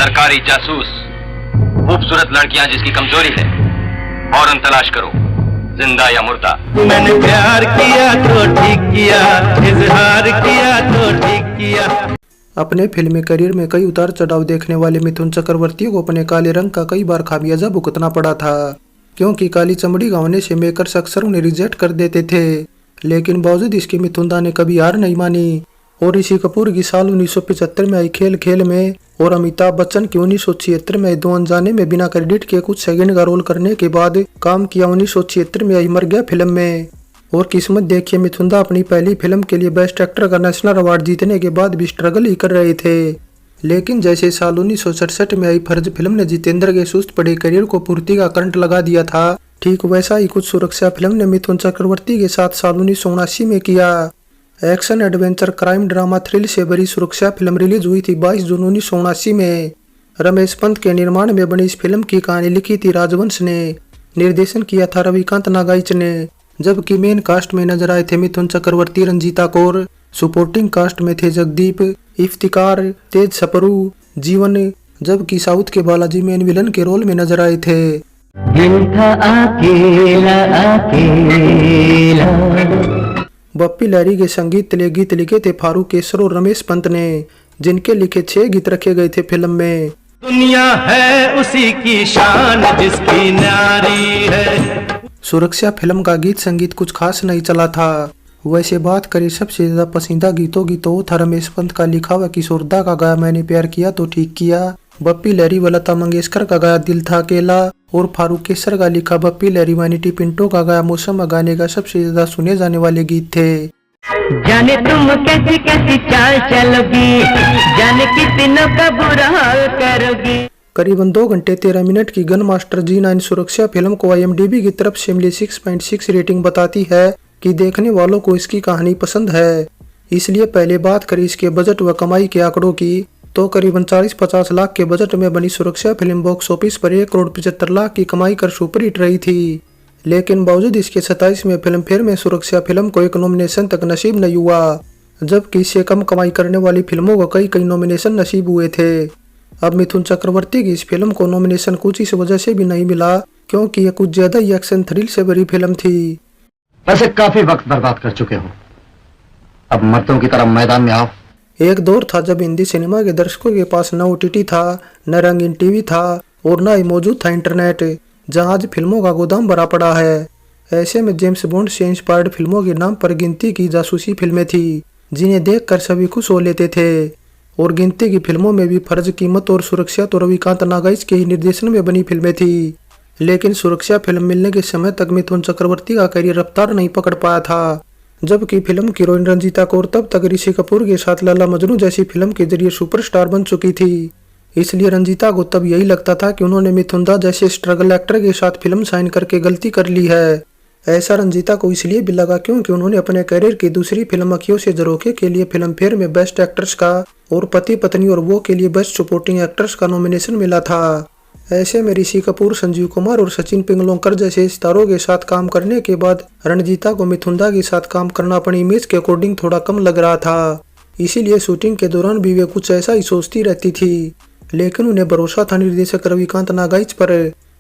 सरकारी जासूस, खूबसूरत लड़कियां जिसकी कमजोरी है, फौरन तलाश करो, जिंदा या मुर्दा। मैंने प्यार किया तो ठीक किया, इजहार किया तो ठीक किया। अपने फिल्मी करियर में कई उतार चढ़ाव देखने वाले मिथुन चक्रवर्ती को अपने काले रंग का कई बार खामियाजा भुगतना पड़ा था, क्योंकि काली चमड़ी गांवने से मेकर्स अक्सर उन्हें रिजेक्ट कर देते थे। लेकिन बावजूद इसके मिथुन दा ने कभी हार नहीं मानी और ऋषि कपूर की साल 1975 में आई खेल खेल में और अमिताभ बच्चन की 1976 में आई दो अनजाने में बिना क्रेडिट के कुछ सेकंड का रोल करने के बाद काम किया 1976 में आई मर गया फिल्म में। और किस्मत देखिए, मिथुन दा अपनी पहली फिल्म के लिए बेस्ट एक्टर का नेशनल अवार्ड जीतने के बाद भी स्ट्रगल ही कर रहे थे। लेकिन जैसे साल 1967 में आई फर्ज फिल्म ने जितेंद्र के सुस्त पड़े करियर को पूर्ति का करंट लगा दिया था, ठीक वैसा ही कुछ सुरक्षा फिल्म ने मिथुन चक्रवर्ती के साथ साल 1979 में किया। Action adventure crime drama thrill से भरी सुरक्षा फिल्म रिलीज हुई थी 22 जून 1979 में। रमेश पंत के निर्माण में बनी इस फिल्म की कहानी लिखी थी राजवंश ने, निर्देशन किया था रविकांत नागाइच ने, जबकि मेन कास्ट में नजर आए थे मिथुन चक्रवर्ती, रंजीता कौर। सपोर्टिंग कास्ट में थे जगदीप, इफ्तिकार, तेज सपरू, जीवन, जबकि साउथ के बालाजी मेन विलन के रोल में नजर आए थे। दिल था अकेला अकेला। बप्पी लहरी के संगीत तले गीत लिखे थे फारूक केसर और रमेश पंत ने, जिनके लिखे 6 गीत रखे गए थे फिल्म में। दुनिया है उसी की शान जिसकी नारी है। सुरक्षा फिल्म का गीत संगीत कुछ खास नहीं चला था। वैसे बात करें सबसे ज्यादा पसंदीदा गीतों की तो वो था रमेश पंत का लिखा हुआ किशोरदा का गाया मैंने प्यार किया तो ठीक किया, बप्पी लहरी व लता मंगेशकर का गाया दिल था अकेला और फारूक केसर का लिखा बप्पी लहरी वैनिटी पिंटो का गाया मौसम गाने का सबसे ज्यादा सुने जाने वाले गीत थे। जाने तुम कैसी कैसी चाल चलोगी, जाने कितनों का बुरा हाल करोगी। करीबन 2 घंटे 13 मिनट की गन मास्टर G9 सुरक्षा फिल्म को IMDb की तरफ से मिली 6.6 रेटिंग बताती है कि देखने वालों को इसकी कहानी पसंद है। इसलिए पहले बात करें इसके बजट व कमाई के आंकड़ों की, तो करीबन 40-50 लाख के बजट में बनी सुरक्षा फिल्म बॉक्स ऑफिस पर 1 करोड़ 75 लाख की कमाई कर सुपर हिट रही थी। लेकिन बावजूद इसके 27वें फिल्म फेयर में सुरक्षा फिल्म को एक नॉमिनेशन तक नसीब नहीं हुआ, जबकि इससे कम कमाई करने वाली फिल्मों को कई नॉमिनेशन नसीब हुए थे। अब मिथुन चक्रवर्ती की इस फिल्म को नॉमिनेशन कुछ इस वजह से भी नहीं मिला क्योंकि यह कुछ ज्यादा ही एक्शन थ्रिल से भरी फिल्म थी। वैसे काफी वक्त बर्बाद कर चुके हो, अब मर्दों की तरह मैदान में आओ। एक दौर था जब हिंदी सिनेमा के दर्शकों के पास न OTT था, न रंगीन टीवी था और न ही मौजूद था इंटरनेट, जहां आज फिल्मों का गोदाम भरा पड़ा है। ऐसे में जेम्स बॉन्ड से इंस्पायर्ड फिल्मों के नाम पर गिनती की जासूसी फिल्में थी, जिन्हें देखकर सभी खुश हो लेते थे। और गिनती की फिल्मों में भी फर्ज, कीमत और सुरक्षा तो रविकांत नागाइच के ही निर्देशन में बनी फिल्में थी। लेकिन सुरक्षा फिल्म मिलने के समय तक मिथुन चक्रवर्ती का करियर रफ्तार नहीं पकड़ पाया था, जबकि फिल्म की हीरोइन रंजीता कौर तब तक ऋषि कपूर के साथ लैला मजनू जैसी फिल्म के जरिए सुपरस्टार बन चुकी थी। इसलिए रंजीता को तब यही लगता था कि उन्होंने मिथुन दा जैसे स्ट्रगल एक्टर के साथ फिल्म साइन करके गलती कर ली है। ऐसा रंजीता को इसलिए भी लगा क्योंकि उन्होंने अपने करियर की दूसरी फिल्म अखियों से झरोखे के लिए फिल्म फेयर में बेस्ट एक्ट्रेस का और पति पत्नी और वो के लिए बेस्ट सपोर्टिंग एक्ट्रेस का नॉमिनेशन मिला था। ऐसे में ऋषि कपूर, संजीव कुमार और सचिन पिंगलोंकर जैसे सितारों के साथ काम करने के बाद रंजीता को मिथुन दा के साथ काम करना अपनी इमेज के अकॉर्डिंग थोड़ा कम लग रहा था। इसीलिए शूटिंग के दौरान भी वे कुछ ऐसा ही सोचती रहती थी। लेकिन उन्हें भरोसा था निर्देशक रविकांत नागाइच पर,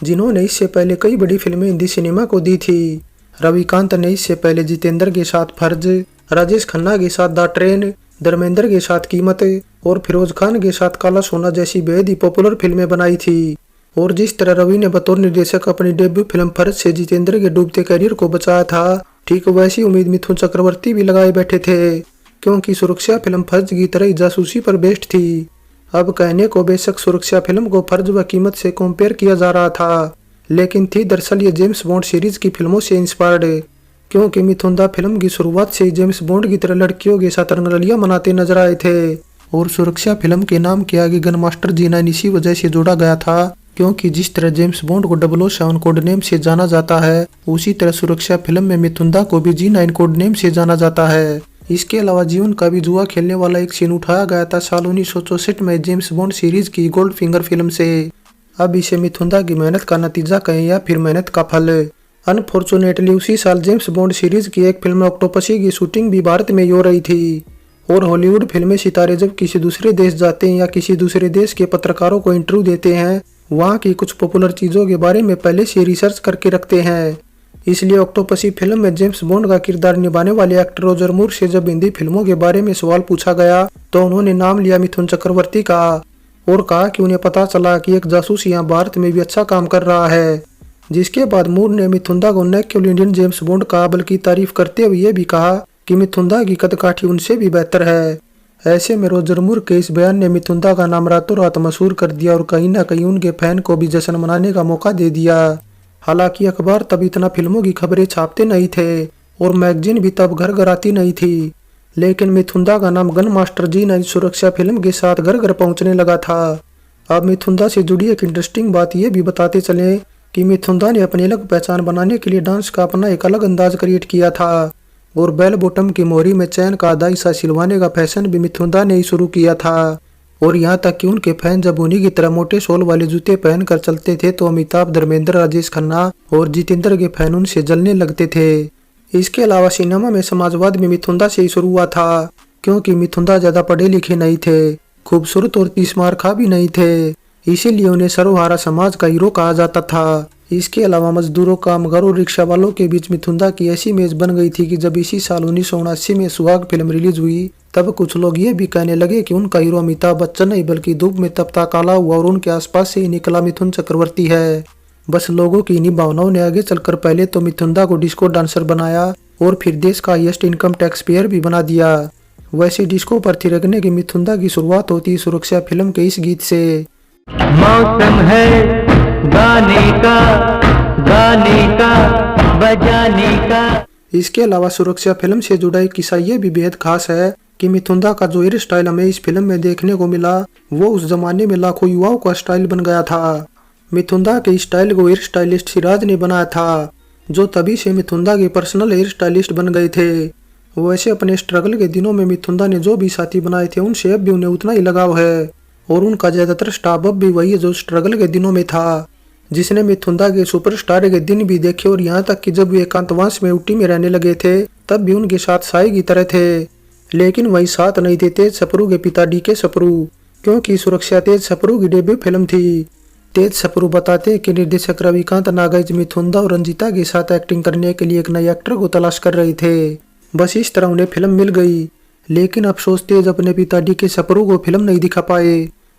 जिन्होंने इससे पहले कई बड़ी फिल्में हिंदी सिनेमा को दी थी। रविकांत ने इससे पहले जितेंद्र के साथ फर्ज, राजेश खन्ना के साथ द ट्रेन, धर्मेंद्र के साथ कीमत और फिरोज खान के साथ काला सोना जैसी बेहद ही पॉपुलर फिल्में बनाई थी। और जिस तरह रवि ने बतौर निर्देशक अपनी डेब्यू फिल्म फर्ज से जितेंद्र के डूबते करियर को बचाया था, ठीक वैसी उम्मीद मिथुन चक्रवर्ती भी लगाए बैठे थे, क्योंकि सुरक्षा फिल्म फर्ज की तरह जासूसी पर बेस्ड थी। अब कहने को बेशक सुरक्षा फिल्म को फर्ज व कीमत से कंपेयर किया जा रहा था, लेकिन थी दरअसल ये जेम्स बॉन्ड सीरीज की फिल्मों से इंस्पायर्ड, क्योंकि मिथुन दा फिल्म की शुरुआत से ही जेम्स बॉन्ड की तरह लड़कियों के साथ रंगरलियां मनाते नजर आए थे। और सुरक्षा फिल्म के नाम के आगे गन मास्टर G9 इसी वजह से जोड़ा गया था, क्योंकि जिस तरह जेम्स बॉन्ड को 007 कोड नेम से जाना जाता है, उसी तरह सुरक्षा फिल्म में मिथुन दा को भी G9 कोड नेम से जाना जाता है। इसके अलावा जीवन का भी जुआ खेलने वाला एक सीन उठाया गया था साल 1964 में जेम्स बॉन्ड सीरीज की गोल्ड फिंगर फिल्म से। अब इसे मिथुन दा की मेहनत का नतीजा कहें या फिर मेहनत का फल। अनफॉर्चुनेटली उसी साल जेम्स बॉन्ड सीरीज की एक फिल्म ऑक्टोपसी की शूटिंग भी भारत में ही हो रही थी और हॉलीवुड फिल्में सितारे जब किसी दूसरे देश जाते हैं या किसी दूसरे देश के पत्रकारों को इंटरव्यू देते हैं, वहाँ की कुछ पॉपुलर चीज़ों के बारे में पहले से रिसर्च करके रखते हैं। इसलिए ऑक्टोपसी फिल्म में जेम्स बॉन्ड का किरदार निभाने वाले एक्टर रोजर मूर से जब हिंदी फिल्मों के बारे में सवाल पूछा गया तो उन्होंने नाम लिया मिथुन चक्रवर्ती का और कहा कि उन्हें पता चला कि एक जासूस यहाँ भारत में भी अच्छा काम कर रहा है। जिसके बाद मूर ने मिथुंदा को न केवल इंडियन जेम्स बॉन्ड कहा बल्कि तारीफ करते हुए ये भी कहा कि मिथुंदा की कदकाठी उनसे भी बेहतर है। ऐसे में रोजर मूर के इस बयान ने मिथुंदा का नाम रातों रात मशहूर कर दिया और कहीं न कहीं उनके फैन को भी जश्न मनाने का मौका दे दिया। हालांकि अखबार तब इतना फिल्मों की खबरें छापते नहीं थे और मैगजीन भी तब घर घर आती नहीं थी, लेकिन मिथुंदा का नाम गन मास्टर जी नाइट सुरक्षा फिल्म के साथ घर घर पहुंचने लगा था। अब मिथुंदा से जुड़ी एक इंटरेस्टिंग बात यह भी बताते चले कि मिथुंदा ने अपनी अलग पहचान बनाने के लिए डांस का अपना एक अलग अंदाज क्रिएट किया था और बेल बॉटम की मोहरी में चैन का आधा हिस्सा सिलवाने का फैशन भी मिथुंदा ने ही शुरू किया था। और यहाँ तक कि उनके फैन जब उन्हीं की तरह मोटे सोल वाले जूते पहनकर चलते थे तो अमिताभ, धर्मेंद्र, राजेश खन्ना और जितेंद्र के फैन उनसे जलने लगते थे। इसके अलावा सिनेमा में समाजवाद भी मिथुंदा से ही शुरू हुआ था, क्योंकि मिथुंदा ज्यादा पढ़े लिखे नहीं थे, खूबसूरत और तीसमारखा भी नहीं थे, इसीलिए उन्हें सर्वहारा समाज का हीरो कहा जाता था। इसके अलावा मजदूरों, कामगारों और रिक्शा वालों के बीच मिथुंदा की ऐसी इमेज बन गई थी कि जब इसी साल 1979 में सुहाग फिल्म रिलीज हुई तब कुछ लोग ये भी कहने लगे कि उनका हीरो अमिताभ बच्चन नहीं बल्कि धूप में तपता काला हुआ और उनके आसपास से ही निकला मिथुन चक्रवर्ती है। बस लोगों की इन्हीं भावनाओं ने आगे चलकर पहले तो मिथुंदा को डिस्को डांसर बनाया और फिर देश का हाईएस्ट इनकम टैक्स पेयर भी बना दिया। वैसे डिस्को पर थिरकने की मिथुंदा की शुरुआत होती सुरक्षा फिल्म के इस गीत से। मौसम है गाने का बजाने का। इसके अलावा सुरक्षा फिल्म से जुड़ा एक किस्सा ये भी बेहद खास है कि मिथुंदा का जो हेयर स्टाइल हमें इस फिल्म में देखने को मिला वो उस जमाने में लाखों युवाओं का स्टाइल बन गया था। मिथुंदा के स्टाइल को हेयर स्टाइलिस्ट सिराज ने बनाया था, जो तभी से मिथुंदा के पर्सनल हेयर स्टाइलिस्ट बन गए थे। वैसे अपने स्ट्रगल के दिनों में मिथुंदा ने जो भी साथी बनाए थे उनसे अब भी उन्हें उतना ही लगाव है और उनका ज्यादातर स्टाफ अब भी वही है जो स्ट्रगल के दिनों में था, जिसने मिथुंदा के सुपरस्टार के दिन भी देखे। और यहाँ तक कि जब वे एकांतवास में ऊटी में रहने लगे थे तब भी उनके साथ साई की तरह थे, लेकिन वही साथ नहीं थे तेज सप्रू के पिता DK सप्रू, क्योंकि सुरक्षा तेज सप्रू की डेब्यू फिल्म थी। तेज सप्रू बताते कि निर्देशक रविकांत नागज मिथुंदा और रंजीता के साथ एक्टिंग करने के लिए एक नए एक्टर को तलाश कर रहे थे। बस इस तरह उन्हें फिल्म मिल गई, लेकिन अफसोस तेज अपने पिता DK सप्रू को फिल्म नहीं दिखा पाए,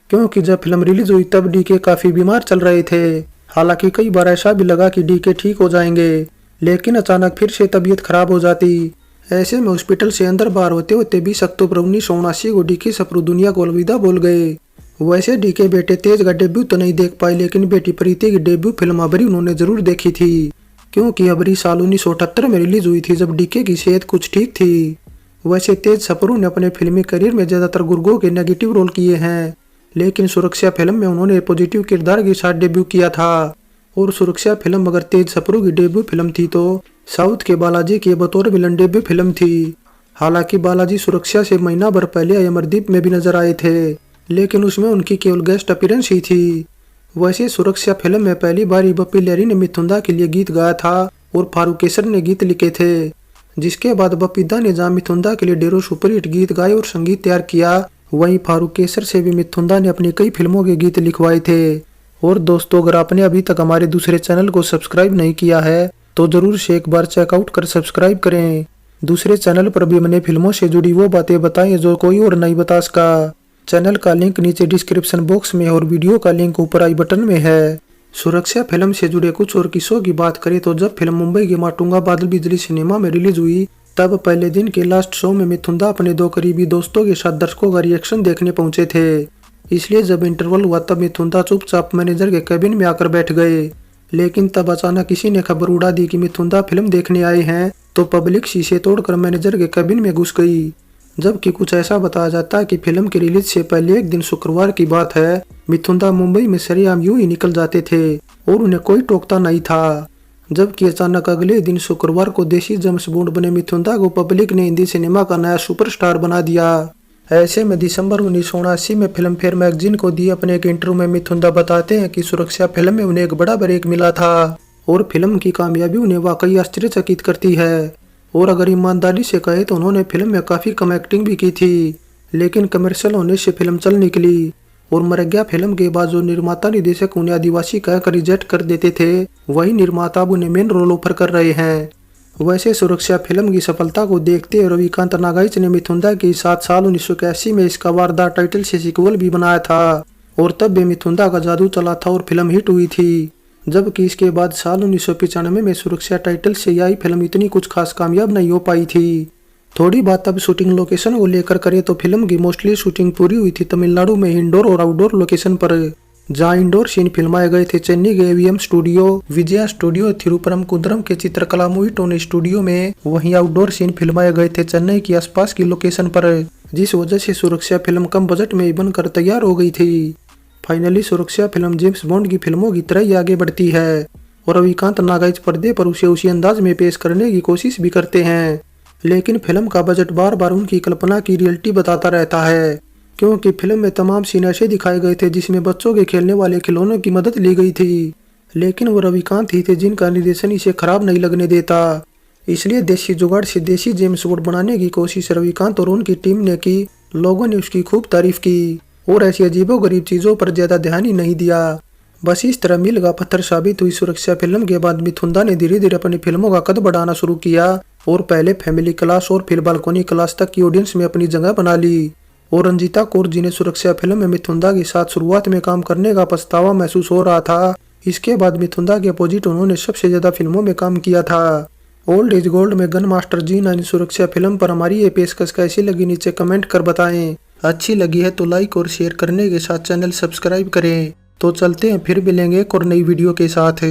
क्योंकि जब फिल्म रिलीज हुई तब DK काफी बीमार चल रहे थे। हालांकि कई बार ऐसा भी लगा कि DK ठीक हो जाएंगे, लेकिन अचानक फिर से तबीयत खराब हो जाती। ऐसे में हॉस्पिटल से अंदर बाहर होते होते 20 अक्टूबर 1979 को DK सप्रू दुनिया को अलविदा बोल गए। वैसे DK बेटे तेज का डेब्यू तो नहीं देख पाए, लेकिन बेटी प्रीति की डेब्यू फिल्म अबरी उन्होंने जरूर देखी थी, क्योंकि अबरी साल 1978 में रिलीज हुई थी जब DK की सेहत कुछ ठीक थी। वैसे तेज सप्रू ने अपने फिल्मी करियर में ज्यादातर गुर्गों के नेगेटिव रोल किए हैं, लेकिन सुरक्षा फिल्म में उन्होंने पॉजिटिव किरदार के साथ डेब्यू किया था। और सुरक्षा फिल्म अगर तेज सप्रू की डेब्यू फिल्म थी तो साउथ के बालाजी की बतौर विलन डेब्यू फिल्म थी। हालांकि बालाजी सुरक्षा से महीना भर पहले अमरदीप में भी नजर आए थे, लेकिन उसमें उनकी केवल गेस्ट अपीयरेंस ही थी। वैसे सुरक्षा फिल्म में पहली बार बप्पी लहरी ने मिथुंदा के लिए गीत गाया था और फारूक केसर ने गीत लिखे थे, जिसके बाद बप्पी दा ने जहाँ मिथुंदा के लिए ढेरों सुपरहिट गीत गाए और संगीत तैयार किया, वहीं फारूक केसर से भी मिथुंदा ने अपनी कई फिल्मों के गीत लिखवाए थे। और दोस्तों, अगर आपने अभी तक हमारे दूसरे चैनल को सब्सक्राइब नहीं किया है तो जरूर से एक बार चेकआउट कर सब्सक्राइब करें। दूसरे चैनल पर भी हमने फिल्मों से जुड़ी वो बातें बताएं जो कोई और नहीं बता सका। चैनल का लिंक नीचे डिस्क्रिप्शन बॉक्स में और वीडियो का लिंक ऊपर आई बटन में है। सुरक्षा फिल्म से जुड़े कुछ और किस्सों की बात करें तो जब फिल्म मुंबई के माटुंगा बादल बिजली सिनेमा में रिलीज हुई तब पहले दिन के लास्ट शो में मिथुंदा अपने 2 करीबी दोस्तों के साथ दर्शकों का रिएक्शन देखने पहुंचे थे। इसलिए जब इंटरवल हुआ तब मिथुंदा चुपचाप मैनेजर के कैबिन में आकर बैठ गए, लेकिन तब अचानक किसी ने खबर उड़ा दी कि मिथुंदा फिल्म देखने आए हैं, तो पब्लिक शीशे तोड़कर मैनेजर के कैबिन में घुस गई। जबकि कुछ ऐसा बताया जाता है कि फिल्म के रिलीज से पहले एक दिन शुक्रवार की बात है, मिथुंदा मुंबई में सरेआम यूं ही निकल जाते थे और उन्हें कोई टोकता नहीं था। जबकि अचानक अगले दिन शुक्रवार को देसी जेम्स बॉन्ड बने मिथुंदा को पब्लिक ने हिंदी सिनेमा का नया सुपरस्टार बना दिया। ऐसे में दिसंबर 1979 में फिल्म फेयर मैगजीन को दिए अपने एक इंटरव्यू में मिथुंदा बताते हैं कि सुरक्षा फिल्म में उन्हें एक बड़ा ब्रेक मिला था और फिल्म की कामयाबी उन्हें वाकई आश्चर्यचकित करती है। और अगर ईमानदारी से कहे तो उन्होंने फिल्म में काफ़ी कम एक्टिंग भी की थी, लेकिन कमर्शियल होने से फिल्म चल निकली। और मरग्या फिल्म के बाद जो निर्माता निर्देशक उन्हें आदिवासी कहकर रिजेक्ट कर देते थे, वही निर्माता अब उन्हें मेन रोल ऑफर कर रहे हैं। वैसे सुरक्षा फिल्म की सफलता को देखते हुए रविकांत नागाइच ने मिथुंदा के 7 साल 1981 में इसका वारदात टाइटल से सीक्वल भी बनाया था, और तब भी मिथुंदा का जादू चला था और फिल्म हिट हुई थी। जबकि इसके बाद साल 1995 में सुरक्षा टाइटल से आई फिल्म इतनी कुछ खास कामयाब नहीं हो पाई थी। थोड़ी बात अब शूटिंग लोकेशन को लेकर करें तो फिल्म की मोस्टली शूटिंग पूरी हुई थी तमिलनाडु में इंडोर और आउटडोर लोकेशन पर। जहां इंडोर सीन फिल्माए गए थे चेन्नई के AVM स्टूडियो, विजया स्टूडियो, थिरुपरम कुंद्रम के चित्रकला मूवी टोन स्टूडियो में। वहीं आउटडोर सीन फिल्माए गए थे चेन्नई के आसपास की लोकेशन पर, जिस वजह से सुरक्षा फिल्म कम बजट में ही बनकर तैयार हो गई थी। फाइनली सुरक्षा फिल्म जेम्स बॉन्ड की फिल्मों की तरह ही आगे बढ़ती है और रविकांत नागाइच पर्दे पर उसे उसी अंदाज में पेश करने की कोशिश भी करते हैं, लेकिन फिल्म का बजट बार बार उनकी कल्पना की रियलिटी बताता रहता है, क्योंकि फिल्म में तमाम सीन ऐसे दिखाए गए थे जिसमें बच्चों के खेलने वाले खिलौनों की मदद ली गई थी, लेकिन वो रविकांत ही थे जिनका निर्देशन इसे खराब नहीं लगने देता। इसलिए देसी जुगाड़ से देसी जेम्स बॉन्ड बनाने की कोशिश रविकांत और उनकी टीम ने की। लोगों ने उसकी खूब तारीफ की और ऐसी अजीबोगरीब चीजों पर ज्यादा ध्यान ही नहीं दिया। बस इस तरह मील का पत्थर साबित हुई सुरक्षा फिल्म के बाद मिथुंदा ने धीरे धीरे अपनी फिल्मों का कद बढ़ाना शुरू किया और पहले फैमिली क्लास और फिर बालकोनी क्लास तक की ऑडियंस में अपनी जगह बना ली। और रंजीता कौर जी ने सुरक्षा फिल्म में मिथुंदा के साथ शुरुआत में काम करने का पछतावा महसूस हो रहा था। इसके बाद मिथुंदा के अपोजिट उन्होंने सबसे ज्यादा फिल्मों में काम किया था। ओल्ड इज गोल्ड में गन मास्टर G9 सुरक्षा फिल्म पर हमारी ये पेशकश कैसी लगी नीचे कमेंट कर बताएं। अच्छी लगी है तो लाइक और शेयर करने के साथ चैनल सब्सक्राइब करें। तो चलते हैं, फिर मिलेंगे एक और नई वीडियो के साथ।